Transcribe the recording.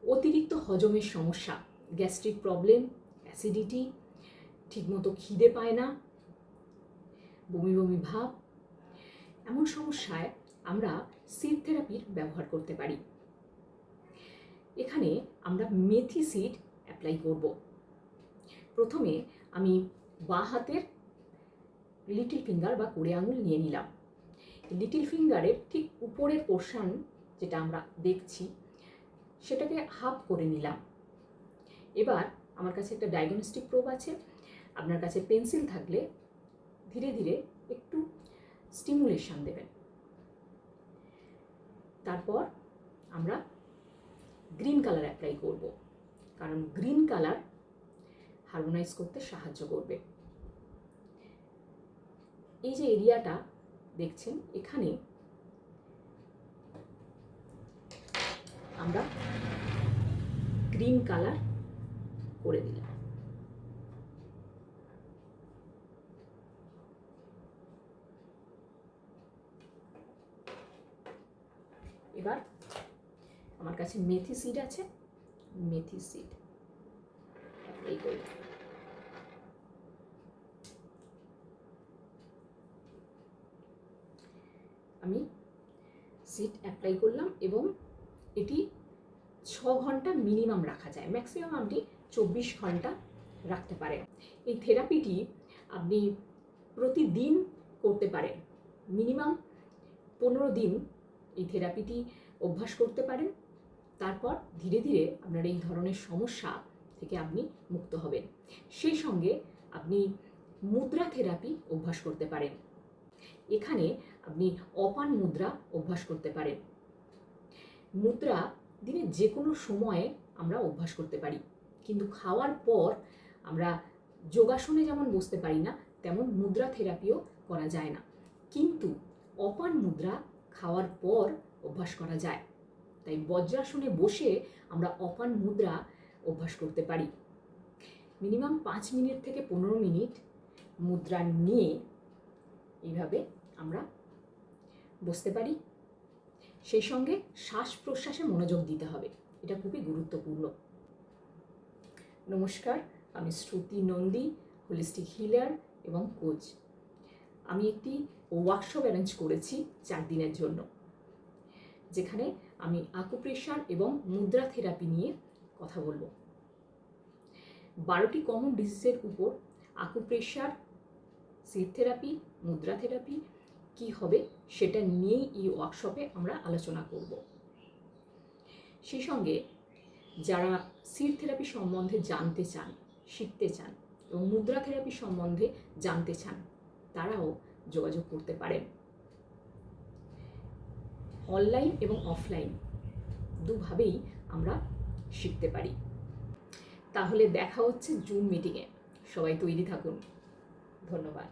অতিরিক্ত হজমের সমস্যা, গ্যাস্ট্রিক প্রবলেম, অ্যাসিডিটি, ঠিকমতো খিদে পায় না, বমি বমি ভাব, এমন সমস্যায় আমরা সিড থেরাপির ব্যবহার করতে পারি। এখানে আমরা মেথি সিড অ্যাপ্লাই করব। প্রথমে আমি বাঁ হাতের লিটল ফিঙ্গার বা কুড়ে আঙুল নিয়ে নিলাম। লিটল ফিঙ্গারের ঠিক উপরের পোর্শন যেটা আমরা দেখছি সেটাকে হাফ করে নিলাম। এবার আমার কাছে একটা ডায়াগনস্টিক প্রোব আছে, আপনার কাছে পেন্সিল থাকলে ধীরে ধীরে একটু স্টিমুলেশন দেবেন। তারপর আমরা গ্রিন কালার অ্যাপ্লাই করব, কারণ গ্রিন কালার হারমোনাইজ করতে সাহায্য করবে। এই যে এরিয়াটা দেখছেন, এখানে আমরা গ্রিন কালার করে দিলাম। এবার আমার কাছে মেথি সিড আছে, মেথি সিড অ্যাপ্লাই করব। আমি সিড অ্যাপ্লাই করলাম এবং এটি 6 ঘন্টা মিনিমাম রাখা যায়, ম্যাক্সিমাম আপনি 24 ঘন্টা রাখতে পারেন। এই থেরাপিটি আপনি প্রতিদিন করতে পারেন, মিনিমাম 15 দিন এই থেরাপিটি অভ্যাস করতে পারেন। তারপর ধীরে ধীরে আপনার এই ধরনের সমস্যা থেকে আপনি মুক্ত হবেন। সেই সঙ্গে আপনি মুদ্রা থেরাপি অভ্যাস করতে পারেন। এখানে আপনি অপান মুদ্রা অভ্যাস করতে পারেন। মুদ্রা দিনে যে কোনো সময়ে আমরা অভ্যাস করতে পারি, কিন্তু খাওয়ার পর আমরা যোগাসনে যেমন বসতে পারি না, তেমন মুদ্রা থেরাপিও করা যায় না। কিন্তু অপান মুদ্রা খাওয়ার পর অভ্যাস করা যায়। তাই বজ্রাসনে বসে আমরা অপান মুদ্রা অভ্যাস করতে পারি। মিনিমাম 5 মিনিট থেকে 15 মিনিট মুদ্রা নিয়ে এইভাবে আমরা বসতে পারি। সেই সঙ্গে শ্বাস প্রশ্বাসে মনোযোগ দিতে হবে, এটা খুবই গুরুত্বপূর্ণ। নমস্কার, আমি শ্রুতি নন্দী, হোলিস্টিক হিলার এবং কোচ। আমি একটি ওয়ার্কশপ অ্যারেঞ্জ করেছি 4 দিনের জন্য, যেখানে আমি আকুপ্রেশার এবং মুদ্রা থেরাপি নিয়ে কথা বলবো। 12টি কমন ডিজিজের উপর আকুপ্রেশার, সিড থেরাপি, মুদ্রা থেরাপি কি হবে সেটা নিয়েই এই ওয়ার্কশপে আমরা আলোচনা করব। সেই সঙ্গে যারা সিড থেরাপি সম্বন্ধে জানতে চান, শিখতে চান এবং মুদ্রা থেরাপি সম্বন্ধে জানতে চান, তারাও যোগাযোগ করতে পারেন। অনলাইন এবং অফলাইন দুভাবেই আমরা শিখতে পারি। তাহলে দেখা হচ্ছে জুম মিটিংয়ে, সবাই তৈরি থাকুন। ধন্যবাদ।